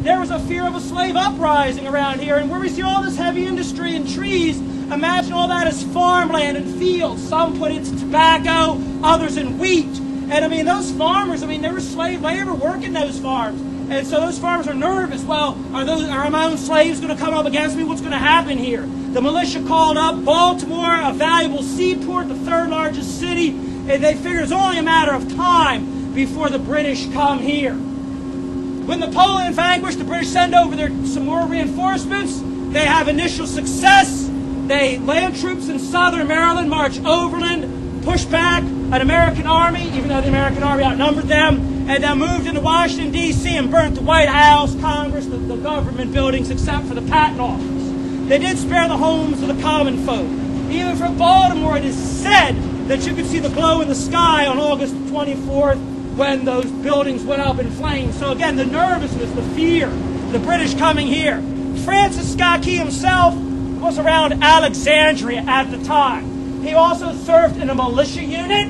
there was a fear of a slave uprising around here. And where we see all this heavy industry and trees, imagine all that as farmland and fields. Some put into tobacco, others in wheat. And I mean, those farmers, I mean, there was slave labor working those farms. And so those farmers are nervous. Well, are my own slaves going to come up against me? What's going to happen here? The militia called up Baltimore, a valuable seaport, the third largest city, and they figured it's only a matter of time before the British come here. When Napoleon vanquished, the British send over some more reinforcements. They have initial success. They land troops in southern Maryland, march overland, push back an American army, even though the American army outnumbered them, and then moved into Washington, D.C. and burnt the White House, Congress, the government buildings, except for the Patent Office. They did spare the homes of the common folk. Even from Baltimore, it is said that you could see the glow in the sky on August 24th when those buildings went up in flames. So again, the nervousness, the fear, the British coming here. Francis Scott Key himself was around Alexandria at the time. He also served in a militia unit.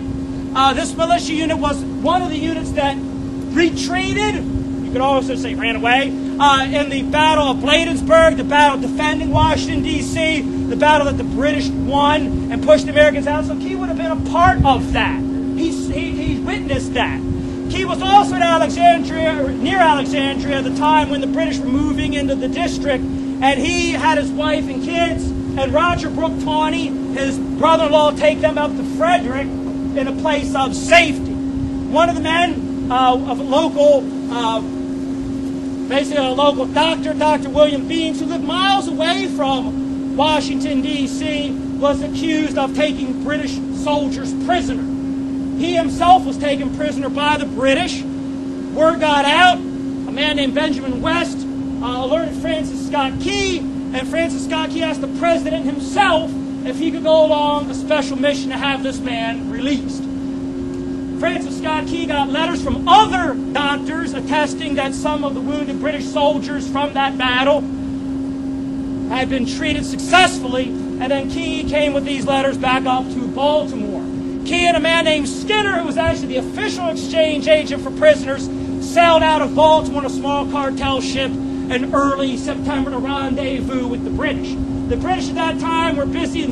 This militia unit was one of the units that retreated, you could also say ran away, in the Battle of Bladensburg, the battle defending Washington, D.C., the battle that the British won and pushed the Americans out. So Key would have been a part of that. He witnessed that. Key was also at Alexandria, near Alexandria, at the time when the British were moving into the district, and he had his wife and kids, and Roger Brooke Tawney, his brother-in-law, take them up to Frederick in a place of safety. One of the men of a local, basically a local doctor, Dr. William Beans, who lived miles away from Washington, D.C., was accused of taking British soldiers prisoner. He himself was taken prisoner by the British. Word got out. A man named Benjamin West alerted Francis Scott Key, and Francis Scott Key asked the president himself if he could go along a special mission to have this man released. Francis Scott Key got letters from other doctors attesting that some of the wounded British soldiers from that battle had been treated successfully, and then Key came with these letters back up to Baltimore. Key and a man named Skinner, who was actually the official exchange agent for prisoners, sailed out of Baltimore in a small cartel ship in early September to rendezvous with the British. The British at that time were busy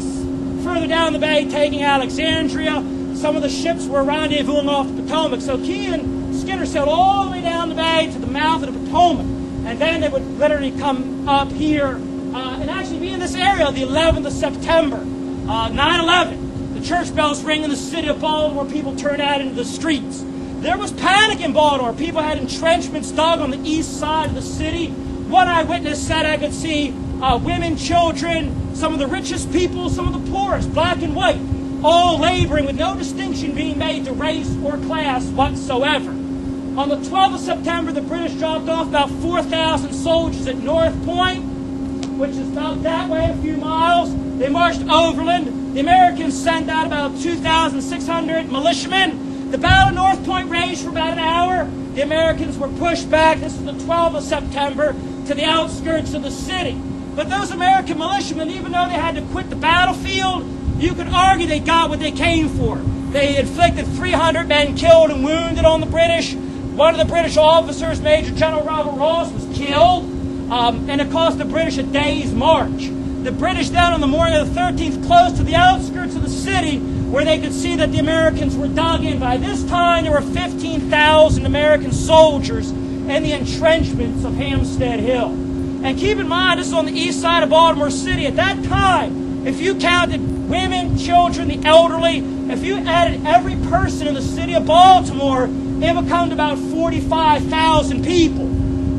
further down the bay taking Alexandria. Some of the ships were rendezvousing off the Potomac. So Key and Skinner sailed all the way down the bay to the mouth of the Potomac. And then they would literally come up here and actually be in this area the 11th of September, 9/11. The church bells ring in the city of Baltimore. People turned out into the streets. There was panic in Baltimore. People had entrenchments dug on the east side of the city. One eyewitness said I could see women, children, some of the richest people, some of the poorest, black and white, all laboring with no distinction being made to race or class whatsoever. On the 12th of September, the British dropped off about 4,000 soldiers at North Point, which is about that way, a few miles. They marched overland. The Americans sent out about 2,600 militiamen. The Battle of North Point raged for about an hour. The Americans were pushed back, this is the 12th of September, to the outskirts of the city. But those American militiamen, even though they had to quit the battlefield, you could argue they got what they came for. They inflicted 300 men killed and wounded on the British. One of the British officers, Major General Robert Ross, was killed, and it cost the British a day's march. The British then on the morning of the 13th closed to the outskirts of the city where they could see that the Americans were dug in. By this time, there were 15,000 American soldiers in the entrenchments of Hampstead Hill. And keep in mind, this is on the east side of Baltimore City. At that time, if you counted women, children, the elderly, if you added every person in the city of Baltimore, it would come to about 45,000 people.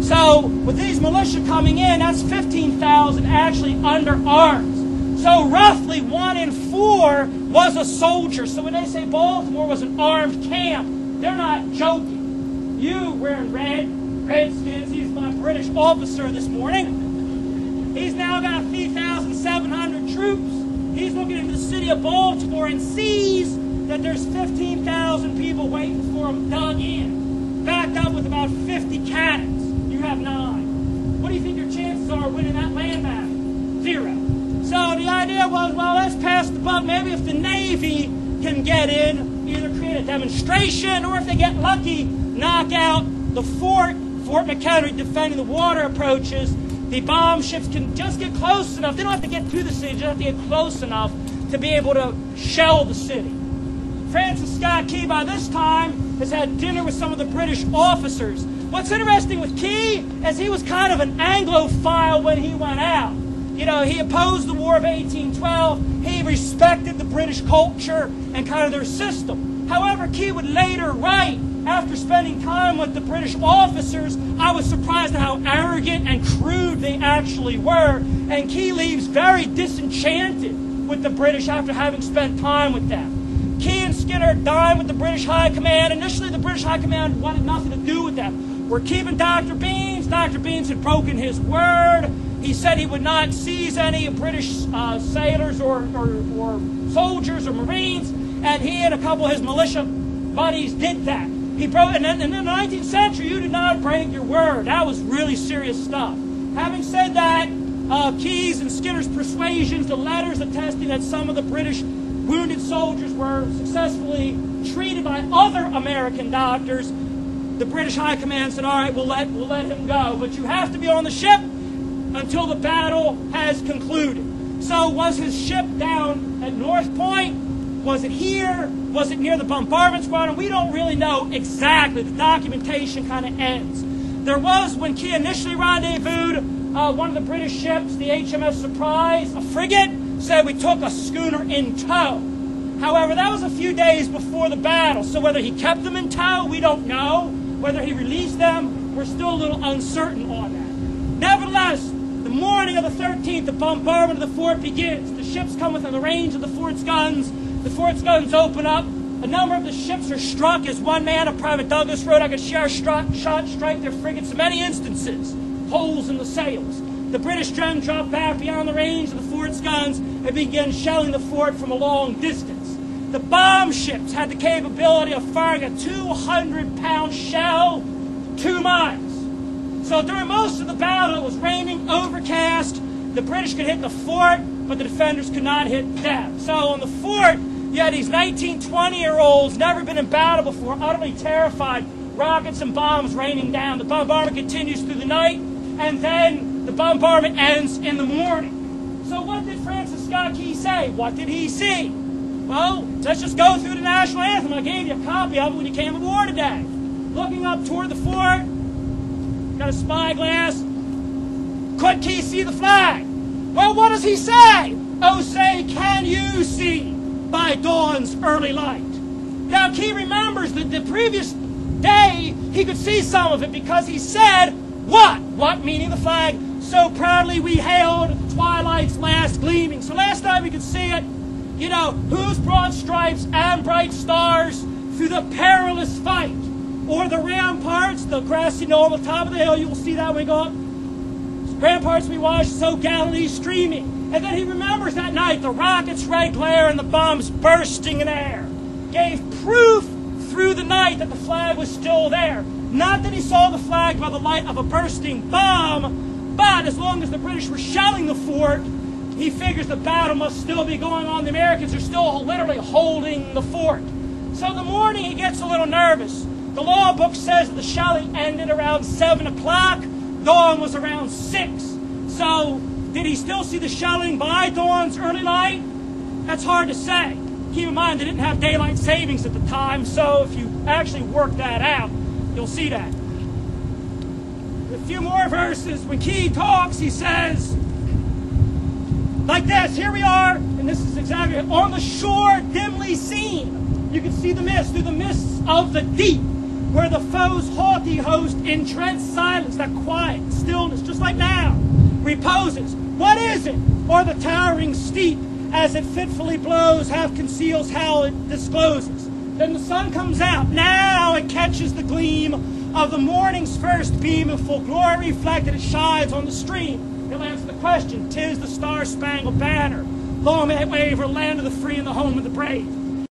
So with these militia coming in, that's 15,000 actually under arms. So roughly 1 in 4 was a soldier. So when they say Baltimore was an armed camp, they're not joking. You wearing redskins, he's my British officer this morning. He's now got 3,700 troops. He's looking into the city of Baltimore and sees that there's 15,000 people waiting for him dug in, backed up with about 50 cannons. You have 9. What do you think your chances are of winning that land battle? 0. So the idea was, well, let's pass the buck. Maybe if the Navy can get in, either create a demonstration or if they get lucky, knock out the fort, Fort McHenry defending the water approaches, the bomb ships can just get close enough. They don't have to get to the city, they just have to get close enough to be able to shell the city. Francis Scott Key, by this time, has had dinner with some of the British officers. What's interesting with Key is he was kind of an Anglophile when he went out. You know, he opposed the War of 1812. He respected the British culture and kind of their system. However, Key would later write, after spending time with the British officers, I was surprised at how arrogant and crude they actually were. And Key leaves very disenchanted with the British after having spent time with them. Key and Skinner dined with the British High Command. Initially, the British High Command wanted nothing to do with them. We're keeping Dr. Beans. Dr. Beans had broken his word. He said he would not seize any British sailors or soldiers or Marines, and he and a couple of his militia buddies did that. He broke, and in the 19th century, you did not break your word. That was really serious stuff. Having said that, Key's and Skinner's persuasions, the letters attesting that some of the British wounded soldiers were successfully treated by other American doctors, the British High Command said, all right, we'll let him go, but you have to be on the ship until the battle has concluded. So was his ship down at North Point? Was it here? Was it near the bombardment squadron? We don't really know exactly. The documentation kind of ends. There was, when Key initially rendezvoused, one of the British ships, the HMS Surprise, a frigate, said we took a schooner in tow. However, that was a few days before the battle, so whether he kept them in tow, we don't know. Whether he released them, we're still a little uncertain on that. Nevertheless, the morning of the 13th, the bombardment of the fort begins. The ships come within the range of the fort's guns. The fort's guns open up. A number of the ships are struck. As one man, a Private Douglas, wrote, I could see our shot strike their frigates in many instances. Holes in the sails. The British then dropped back beyond the range of the fort's guns and began shelling the fort from a long distance. The bomb ships had the capability of firing a 200-pound shell 2 miles. So during most of the battle, it was raining, overcast. The British could hit the fort, but the defenders could not hit them. So on the fort, you had these 19, 20-year-olds, never been in battle before, utterly terrified, rockets and bombs raining down. The bombardment continues through the night, and then the bombardment ends in the morning. So what did Francis Scott Key say? What did he see? Well, let's just go through the national anthem. I gave you a copy of it when you came aboard today. Looking up toward the fort, got a spyglass. Could Key see the flag? Well, what does he say? Oh, say, can you see by dawn's early light? Now, Key remembers that the previous day he could see some of it because he said, what? What, meaning the flag? So proudly we hailed at the twilight's last gleaming. So last time we could see it, you know, whose broad stripes and bright stars through the perilous fight, or the ramparts, the grassy knoll on the top of the hill, you will see that when we go up. Ramparts we watched so gallantly streaming. And then he remembers that night, the rocket's red glare and the bombs bursting in air gave proof through the night that the flag was still there. Not that he saw the flag by the light of a bursting bomb, but as long as the British were shelling the fort, he figures the battle must still be going on. The Americans are still literally holding the fort. So in the morning he gets a little nervous. The law book says that the shelling ended around 7 o'clock. Dawn was around 6. So did he still see the shelling by dawn's early light? That's hard to say. Keep in mind they didn't have daylight savings at the time, so if you actually work that out, you'll see that. A few more verses. When Key talks, he says, like this, here we are, and this is exactly it, on the shore dimly seen. You can see the mist through the mists of the deep, where the foe's haughty host in dread silence, that quiet stillness, just like now, reposes. What is it? Or the towering steep, as it fitfully blows, half conceals how it discloses. Then the sun comes out. Now it catches the gleam of the morning's first beam in full glory reflected. It shines on the stream. He'll answer the question, 'tis the star-spangled banner. Long may it wave o'er land of the free and the home of the brave.